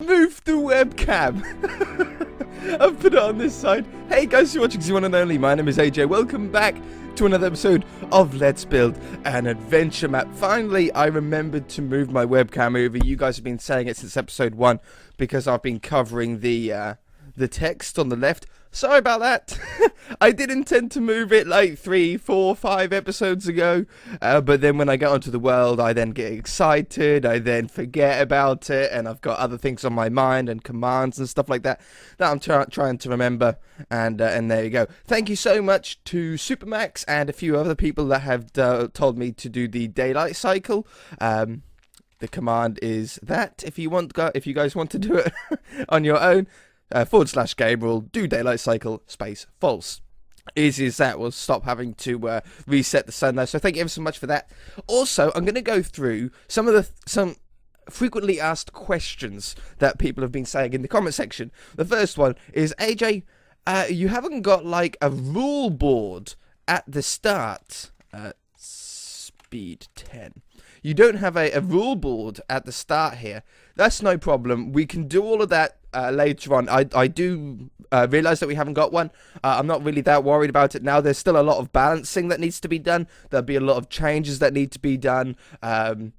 moved the webcam. I've put it on this side. Hey guys, you're watching Z1 and Only. My name is AJ. Welcome back to another episode of Let's Build an Adventure Map. Finally, I remembered to move my webcam over. You guys have been saying it since episode 1 because I've been covering the text on the left. Sorry about that. I did intend to move it like 3, 4, 5 episodes ago, but then when I get onto the world, I then get excited, I then forget about it, and I've got other things on my mind and commands and stuff like that that I'm trying to remember, and there you go. Thank you so much to Supermax and a few other people that have told me to do the daylight cycle. The command is that if you guys want to do it on your own, / game rule, do daylight cycle, space, false. Easy as that. We'll stop having to reset the sun there. So thank you ever so much for that. Also, I'm going to go through some frequently asked questions that people have been saying in the comment section. The first one is, AJ, you haven't got like a rule board at the start. Speed 10. You don't have a rule board at the start here. That's no problem. We can do all of that later on. I do realize that we haven't got one. I'm not really that worried about it now. There's still a lot of balancing that needs to be done. There'll be a lot of changes that need to be done. For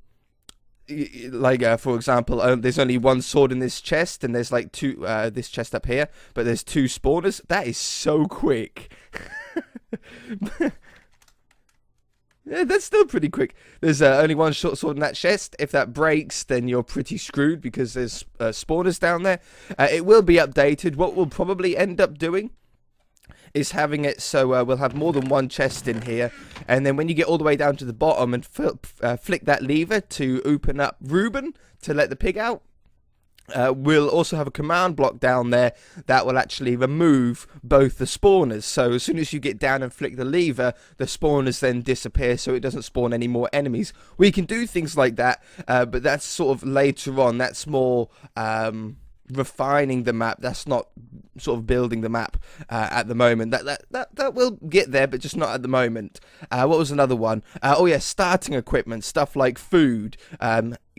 example, there's only one sword in this chest, and there's like two, this chest up here, but there's 2 spawners. That is so quick. Yeah, that's still pretty quick. There's only one short sword in that chest. If that breaks, then you're pretty screwed because there's spawners down there. It will be updated. What we'll probably end up doing is having it so we'll have more than one chest in here. And then when you get all the way down to the bottom and flick that lever to open up Reuben to let the pig out, we'll also have a command block down there that will actually remove both the spawners. So as soon as you get down and flick the lever, the spawners then disappear so it doesn't spawn any more enemies. We can do things like that, but that's sort of later on. That's more refining the map. That's not sort of building the map at the moment. That will get there, but just not at the moment. What was another one? Oh yeah, starting equipment, stuff like food.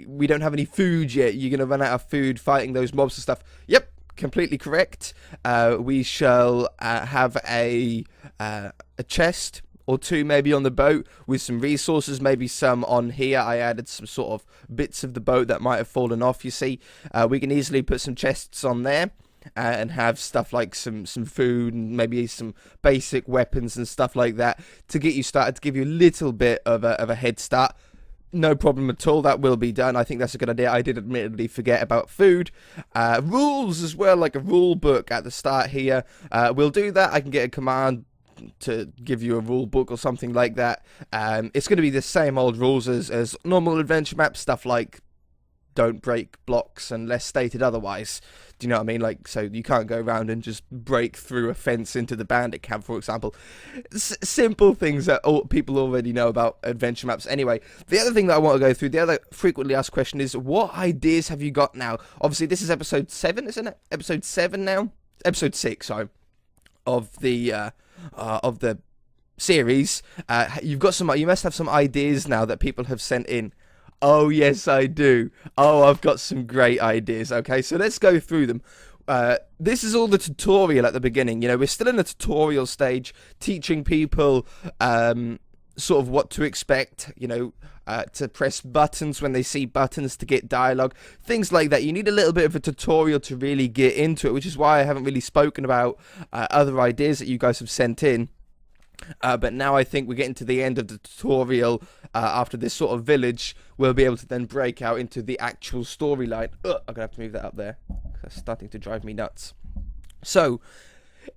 We don't have any food yet. You're gonna run out of food fighting those mobs and stuff. Yep, completely correct. We shall have a chest or 2 maybe on the boat with some resources, maybe some on here. I added some sort of bits of the boat that might have fallen off, you see. We can easily put some chests on there and have stuff like some food and maybe some basic weapons and stuff like that to get you started, to give you a little bit of a head start. No problem at all. That will be done. I think that's a good idea. I did admittedly forget about food. Rules as well, like a rule book at the start here. We'll do that. I can get a command to give you a rule book or something like that. It's going to be the same old rules as normal adventure map stuff, like don't break blocks unless stated otherwise. Do you know what I mean? Like, so you can't go around and just break through a fence into the bandit camp, for example. Simple things that people already know about adventure maps. Anyway, the other thing that I want to go through, the other frequently asked question is, what ideas have you got now? Obviously, this is episode 7, isn't it? Episode 7 now? Episode 6, sorry, of the series. You must have some ideas now that people have sent in. Oh yes, I do. Oh, I've got some great ideas. Okay, so let's go through them. This is all the tutorial at the beginning. You know, we're still in the tutorial stage, teaching people sort of what to expect, you know, to press buttons when they see buttons, to get dialogue, things like that. You need a little bit of a tutorial to really get into it, which is why I haven't really spoken about other ideas that you guys have sent in. But now I think we're getting to the end of the tutorial. After this sort of village, we'll be able to then break out into the actual storyline. I'm going to have to move that up there. That's starting to drive me nuts. So,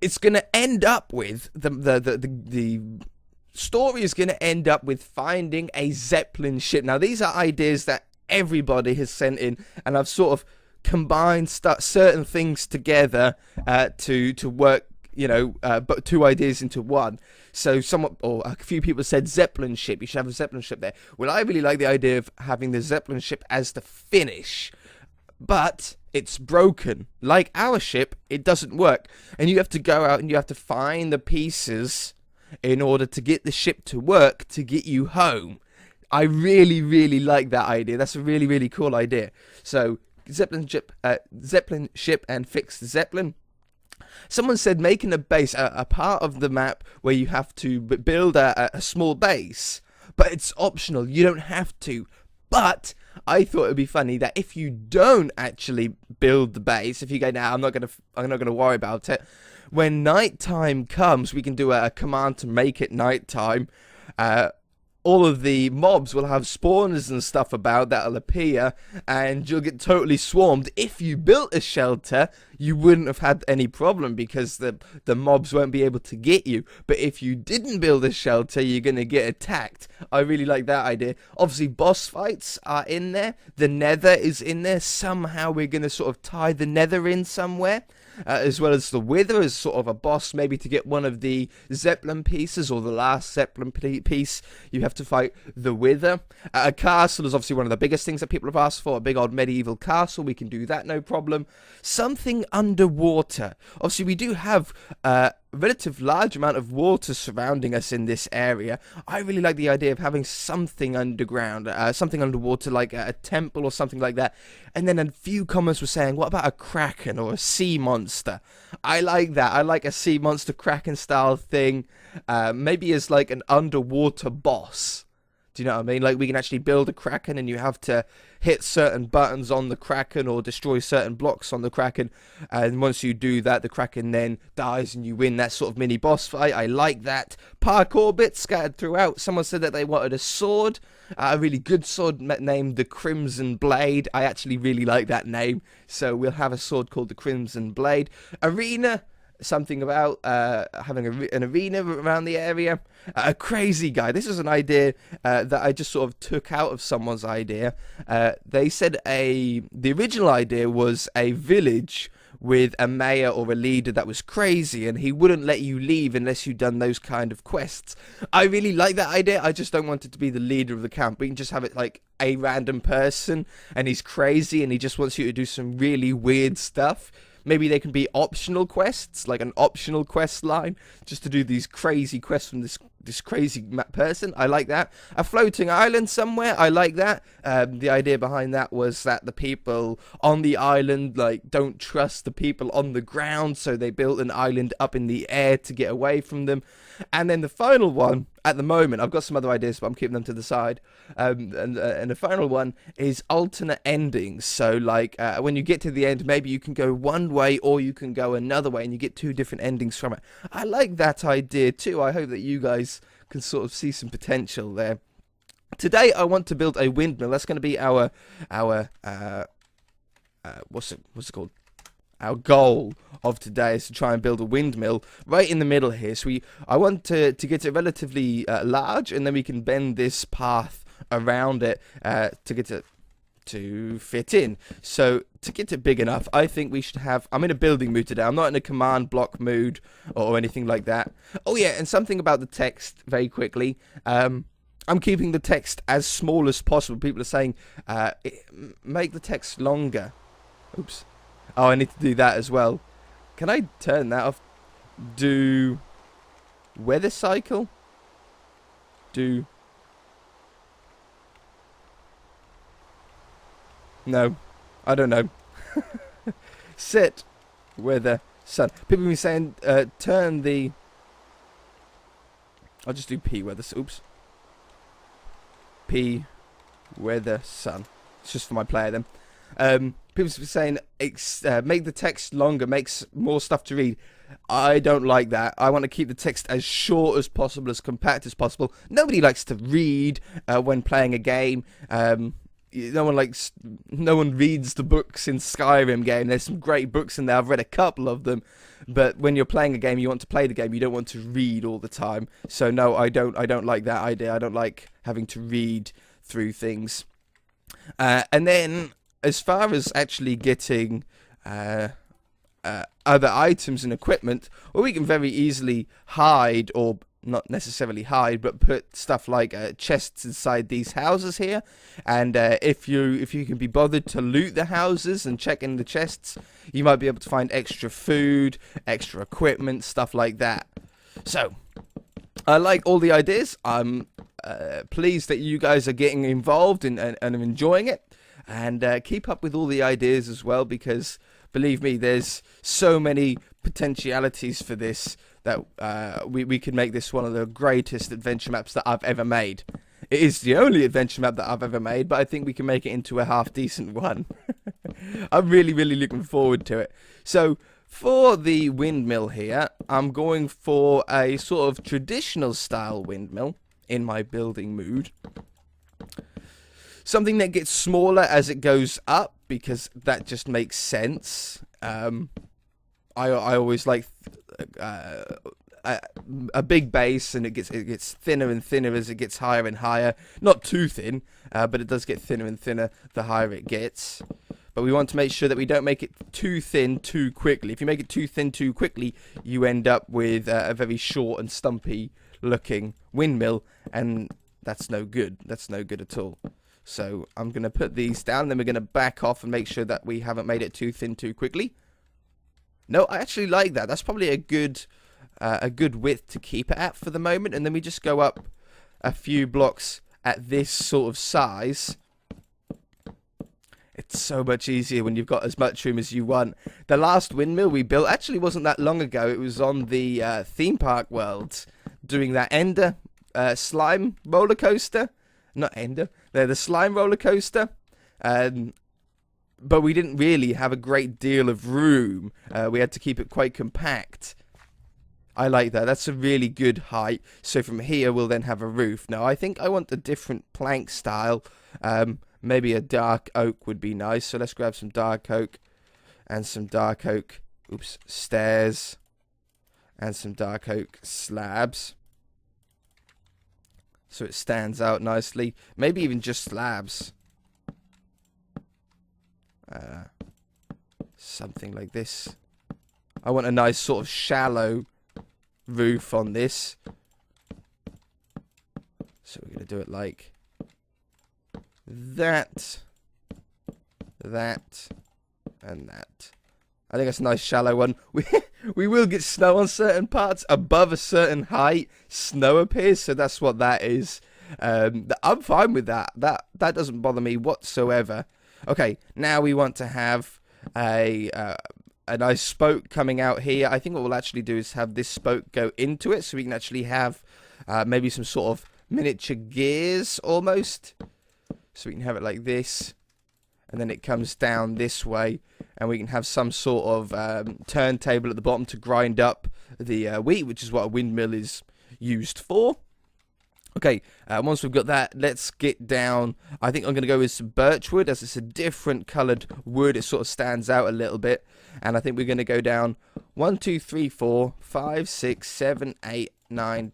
it's going to end up with, the story is going to end up with finding a Zeppelin ship. Now, these are ideas that everybody has sent in, and I've sort of combined certain things together to work, you know, but 2 ideas into one. So a few people said Zeppelin ship. You should have a Zeppelin ship there. Well, I really like the idea of having the Zeppelin ship as the finish, but it's broken. Like our ship, it doesn't work, and you have to go out and you have to find the pieces in order to get the ship to work to get you home. I really, really like that idea. That's a really, really cool idea. So Zeppelin ship and fix the Zeppelin. Someone said making a base, a part of the map where you have to build a small base, but it's optional. You don't have to. But I thought it would be funny that if you don't actually build the base, if you go, I'm not gonna worry about it. When nighttime comes, we can do a command to make it nighttime. All of the mobs will have spawners and stuff about that'll appear, and you'll get totally swarmed. If you built a shelter, you wouldn't have had any problem because the mobs won't be able to get you. But if you didn't build a shelter, you're going to get attacked. I really like that idea. Obviously, boss fights are in there. The nether is in there. Somehow we're going to sort of tie the nether in somewhere. As well as the wither as sort of a boss, maybe to get one of the Zeppelin pieces or the last Zeppelin piece, you have to fight the wither. A castle is obviously one of the biggest things that people have asked for, a big old medieval castle. We can do that, no problem. Something underwater. Obviously, we do have relative large amount of water surrounding us in this area. I really like the idea of having something underground, something underwater, like a temple or something like that. And then a few comments were saying, what about a kraken or a sea monster? I like that. I like a sea monster kraken style thing, maybe as like an underwater boss. Do you know what I mean? Like, we can actually build a kraken and you have to hit certain buttons on the kraken or destroy certain blocks on the kraken. And once you do that, the kraken then dies and you win that sort of mini boss fight. I like that. Parkour bits scattered throughout. Someone said that they wanted a sword. A really good sword named the Crimson Blade. I actually really like that name. So we'll have a sword called the Crimson Blade. Arena. Something about having an arena around the area. A crazy guy. This is an idea that I just sort of took out of someone's idea. They said the original idea was a village with a mayor or a leader that was crazy and he wouldn't let you leave unless you'd done those kind of quests. I really like that idea. I just don't want it to be the leader of the camp. We can just have it like a random person and he's crazy and he just wants you to do some really weird stuff. Maybe they can be optional quests, like an optional quest line, just to do these crazy quests from this crazy person. I like that. A floating island somewhere. I like that. The idea behind that was that the people on the island like don't trust the people on the ground, so they built an island up in the air to get away from them. And then the final one, at the moment, I've got some other ideas, but I'm keeping them to the side. And the final one is alternate endings. So, like, when you get to the end, maybe you can go one way or you can go another way, and you get two different endings from it. I like that idea too. I hope that you guys can sort of see some potential there. Today, I want to build a windmill. That's going to be our what's it called? Our goal of today is to try and build a windmill right in the middle here. So I want to get it relatively large, and then we can bend this path around it to get it to fit in. So to get it big enough, I think we should have... I'm in a building mood today. I'm not in a command block mood or anything like that. Oh yeah, and something about the text very quickly. I'm keeping the text as small as possible. People are saying, make the text longer. Oops. Oh, I need to do that as well. Can I turn that off? Do weather cycle? Do... No, I don't know. Set weather sun. People have been saying turn the... I'll just do P weather. Oops. P weather sun. It's just for my player then. People have been saying make the text longer, makes more stuff to read. I don't like that. I want to keep the text as short as possible, as compact as possible. Nobody likes to read when playing a game. No one reads the books in Skyrim game. There's some great books in there. I've read a couple of them, but when you're playing a game, you want to play the game. You don't want to read all the time. So no, I don't like that idea. I don't like having to read through things. And then, as far as actually getting other items and equipment, well, we can very easily hide, or not necessarily hide, but put stuff like chests inside these houses here. And if you can be bothered to loot the houses and check in the chests, you might be able to find extra food, extra equipment, stuff like that. So I like all the ideas. I'm pleased that you guys are getting involved and enjoying it. and keep up with all the ideas as well, because believe me, there's so many potentialities for this that we could make this one of the greatest adventure maps that I've ever made. It is the only adventure map that I've ever made, but I think we can make it into a half decent one. I'm really looking forward to it. So for the windmill here, I'm going for a sort of traditional style windmill in my building mood. Something that gets smaller as it goes up, because that just makes sense. I always like a big base, and it gets thinner and thinner as it gets higher and higher. Not too thin, but it does get thinner and thinner the higher it gets. But we want to make sure that we don't make it too thin too quickly. If you make it too thin too quickly, you end up with a very short and stumpy looking windmill, and that's no good. That's no good at all. So I'm going to put these down, then we're going to back off and make sure that we haven't made it too thin too quickly. No, I actually like that. That's probably a good width to keep it at for the moment, and then we just go up a few blocks at this sort of size. It's so much easier when you've got as much room as you want. The last windmill we built actually wasn't that long ago. It was on the theme park world, doing that Ender slime roller coaster. Not Ender, they're the slime roller coaster. But we didn't really have a great deal of room. We had to keep it quite compact. I like that. That's a really good height. So from here, we'll then have a roof. Now, I think I want a different plank style. Maybe a dark oak would be nice. So let's grab some dark oak and some dark oak, stairs and some dark oak slabs. So it stands out nicely. Maybe even just slabs. Something like this. I want a nice sort of shallow roof on this. So we're going to do it like that, that, and that. I think that's a nice shallow one. We will get snow on certain parts. Above a certain height, snow appears, so that's what that is. I'm fine with that. That doesn't bother me whatsoever. Okay, now we want to have a nice spoke coming out here. I think what we'll actually do is have this spoke go into it, so we can actually have maybe some sort of miniature gears almost. So we can have it like this, and then it comes down this way, and we can have some sort of turntable at the bottom to grind up the wheat, which is what a windmill is used for. Okay, once we've got that, let's get down. I think I'm going to go with some birch wood, as it's a different coloured wood. It sort of stands out a little bit. And I think we're going to go down 1, 2, 3, 4, 5, 6, 7, 8, 9,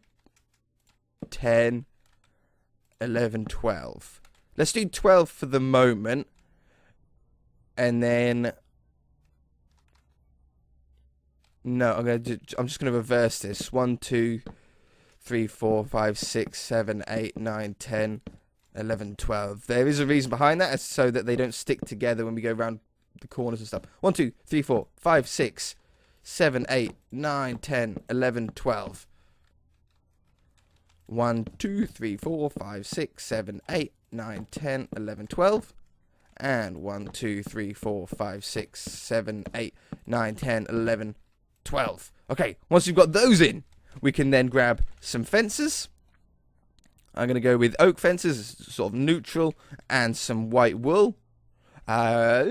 10, 11, 12. Let's do 12 for the moment. And then... No, I'm just going to reverse this. 1, 2, 3, 4, 5, 6, 7, 8, 9, 10, 11, 12. There is a reason behind that. It's so that they don't stick together when we go around the corners and stuff. 1, 2, 3, 4, 5, 6, 7, 8, 9, 10, 11, 12. 1, 2, 3, 4, 5, 6, 7, 8, 9, 10, 11, 12. And 1, 2, 3, 4, 5, 6, 7, 8, 9, 10, 11, 12. Okay, once you've got those in, we can then grab some fences. I'm going to go with oak fences, sort of neutral, and some white wool. I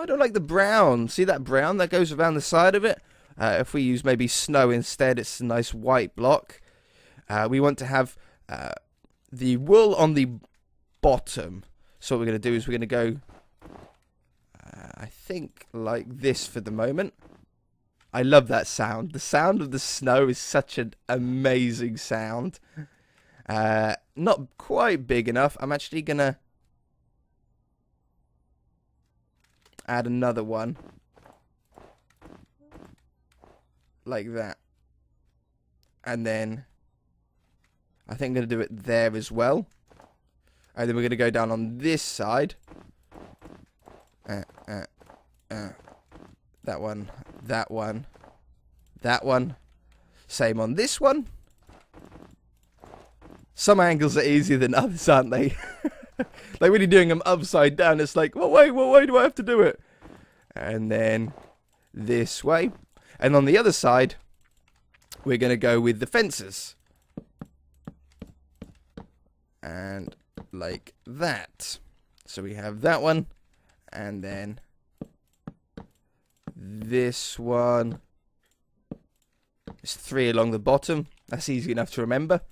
don't like the brown. See that brown that goes around the side of it? If we use maybe snow instead, it's a nice white block. We want to have the wool on the bottom. So what we're going to do is we're going to go, I think, like this for the moment. I love that sound. The sound of the snow is such an amazing sound. Not quite big enough. I'm actually going to add another one. Like that. And then I think I'm going to do it there as well. And then we're going to go down on this side. That one, that one, that one. Same on this one. Some angles are easier than others, aren't they? Like when you're doing them upside down, it's like, what way do I have to do it? And then this way. And on the other side, we're going to go with the fences. And like that. So we have that one. And then this one. There's 3 along the bottom. That's easy enough to remember.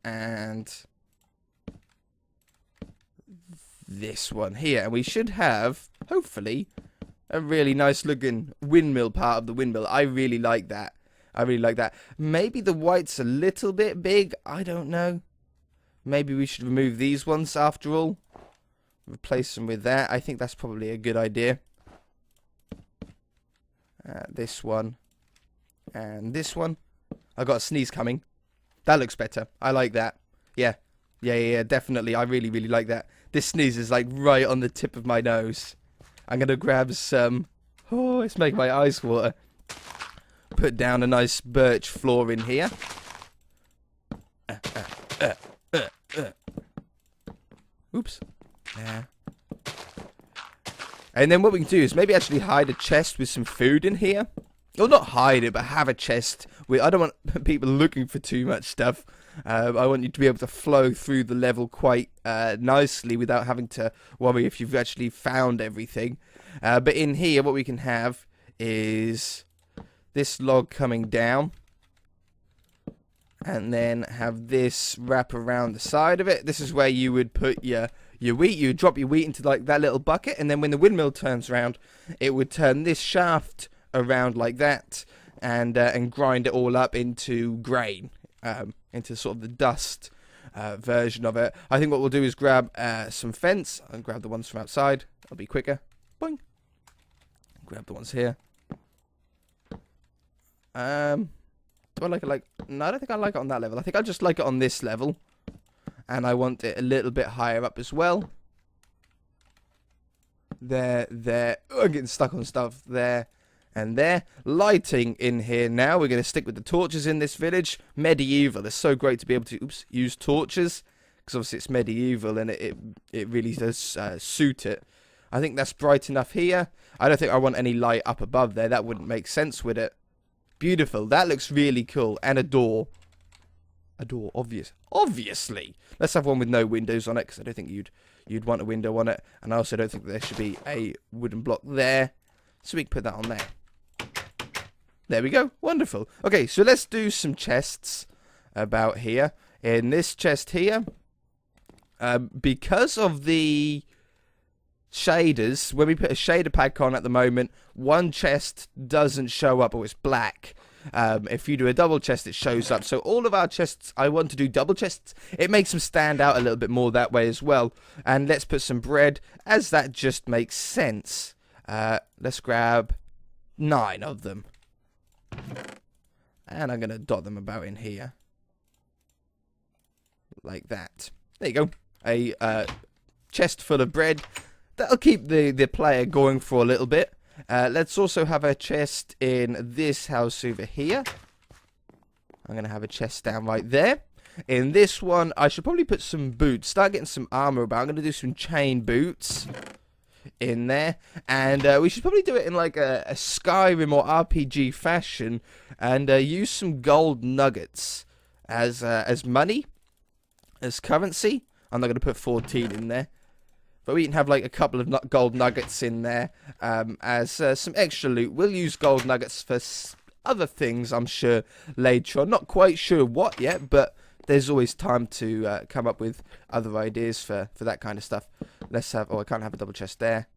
And this one here. And we should have, hopefully, a really nice looking windmill part of the windmill. I really like that. I really like that. Maybe the white's a little bit big. I don't know. Maybe we should remove these ones after all. Replace them with that. I think that's probably a good idea. This one. And this one. I got a sneeze coming. That looks better. I like that. Yeah. Yeah, definitely. I really, really like that. This sneeze is like right on the tip of my nose. I'm going to grab some... Oh, it's making my eyes water. Put down a nice birch floor in here. Oops. Yeah. And then what we can do is maybe actually hide a chest with some food in here. Well, not hide it, but have a chest. I don't want people looking for too much stuff. I want you to be able to flow through the level quite nicely without having to worry if you've actually found everything. But in here, what we can have is this log coming down. And then have this wrap around the side of it. This is where you would put your wheat. You would drop your wheat into like that little bucket. And then when the windmill turns around, it would turn this shaft around like that. And grind it all up into grain. Into sort of the dust version of it. I think what we'll do is grab some fence. And grab the ones from outside. That'll be quicker. Boing. Grab the ones here. Do I like it no, I don't think I like it on that level. I think I just like it on this level. And I want it a little bit higher up as well. There. Oh, I'm getting stuck on stuff there and there. Lighting in here now. We're going to stick with the torches in this village. Medieval. It's so great to be able to use torches. Because obviously it's medieval and it really does suit it. I think that's bright enough here. I don't think I want any light up above there. That wouldn't make sense with it. Beautiful. That looks really cool. And a door. A door, obviously. Let's have one with no windows on it, because I don't think you'd want a window on it. And I also don't think there should be a wooden block there. So we can put that on there. There we go. Wonderful. Okay, so let's do some chests about here. In this chest here, because of the shaders, when we put a shader pack on at the moment, one chest doesn't show up, or it's black. If you do a double chest, it shows up. So all of our chests, I want to do double chests. It makes them stand out a little bit more that way as well. And let's put some bread, as that just makes sense. Let's grab 9 of them. And I'm going to dot them about in here. Like that. There you go. A chest full of bread. That'll keep the player going for a little bit. Let's also have a chest in this house over here. I'm going to have a chest down right there. In this one, I should probably put some boots. Start getting some armor about. I'm going to do some chain boots in there. And we should probably do it in like a Skyrim or RPG fashion. And use some gold nuggets as money. As currency. I'm not going to put 14 in there. But we can have like a couple of gold nuggets in there as some extra loot. We'll use gold nuggets for other things, I'm sure, later on. Not quite sure what yet, but there's always time to come up with other ideas for that kind of stuff. Let's have... Oh, I can't have a double chest there.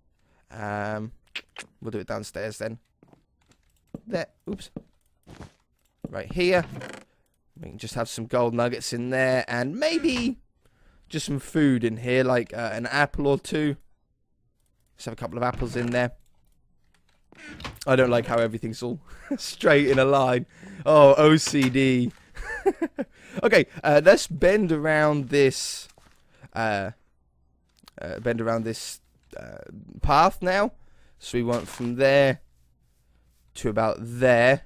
We'll do it downstairs then. There. Oops. Right here. We can just have some gold nuggets in there. And maybe... just some food in here, like an apple or 2. Let's have a couple of apples in there. I don't like how everything's all straight in a line. Oh, OCD. Okay, let's bend around this. Path now. So we want from there to about there,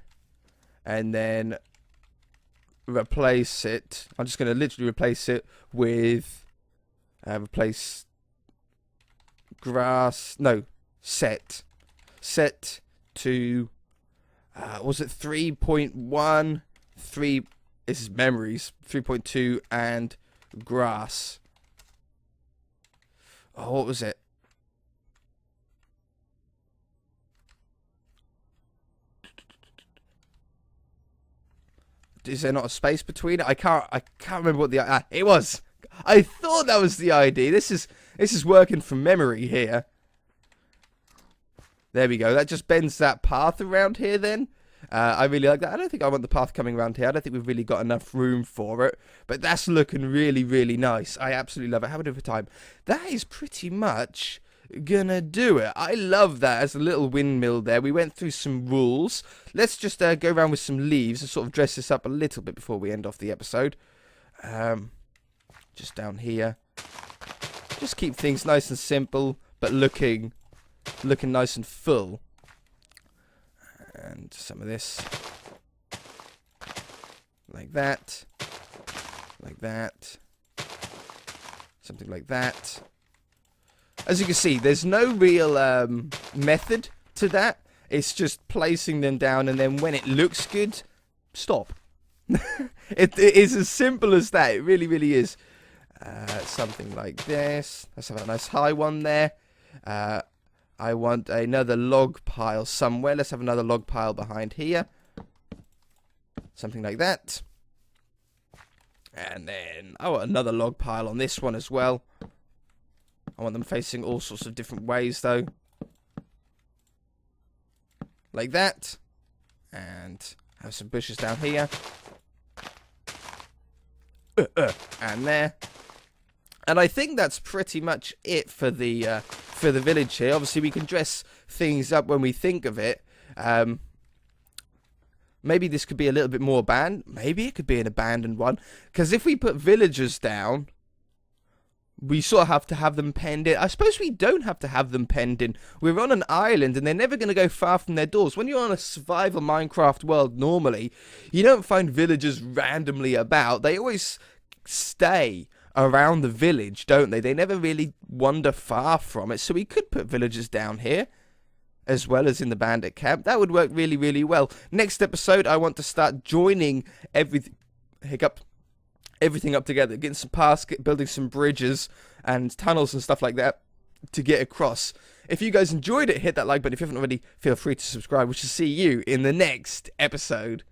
and then replace it. I'm just going to literally replace it with replace grass. No, set to was it 3.1? 3. This is memories. 3.2 and grass. Oh, what was it? Is there not a space between it? I can't remember what the it was. I thought that was the ID. This is working from memory here. There we go. That just bends that path around here then. I really like that. I don't think I want the path coming around here. I don't think we've really got enough room for it. But that's looking really, really nice. I absolutely love it. Have a good time. That is pretty much gonna do it. I love that as a little windmill there. We went through some rules. Let's just go around with some leaves and sort of dress this up a little bit before we end off the episode. Just down here. Just keep things nice and simple, but looking nice and full. And some of this. Like that. Like that. Something like that. As you can see, there's no real method to that. It's just placing them down, and then when it looks good, stop. It is as simple as that. It really, really is. Something like this. Let's have a nice high one there. I want another log pile somewhere. Let's have another log pile behind here. Something like that. And then I want another log pile on this one as well. I want them facing all sorts of different ways, though. Like that. And have some bushes down here. And there. And I think that's pretty much it for the village here. Obviously, we can dress things up when we think of it. Maybe this could be a little bit more abandoned. Maybe it could be an abandoned one. Because if we put villagers down, we sort of have to have them penned in. I suppose we don't have to have them penned in. We're on an island and they're never going to go far from their doors. When you're on a survival Minecraft world normally, you don't find villagers randomly about. They always stay around the village, don't they? They never really wander far from it. So we could put villagers down here as well as in the bandit camp. That would work really, really well. Next episode, I want to start joining everything up together, getting some paths, building some bridges and tunnels and stuff like that to get across. If you guys enjoyed it, hit that like button. If you haven't already, feel free to subscribe. We shall see you in the next episode.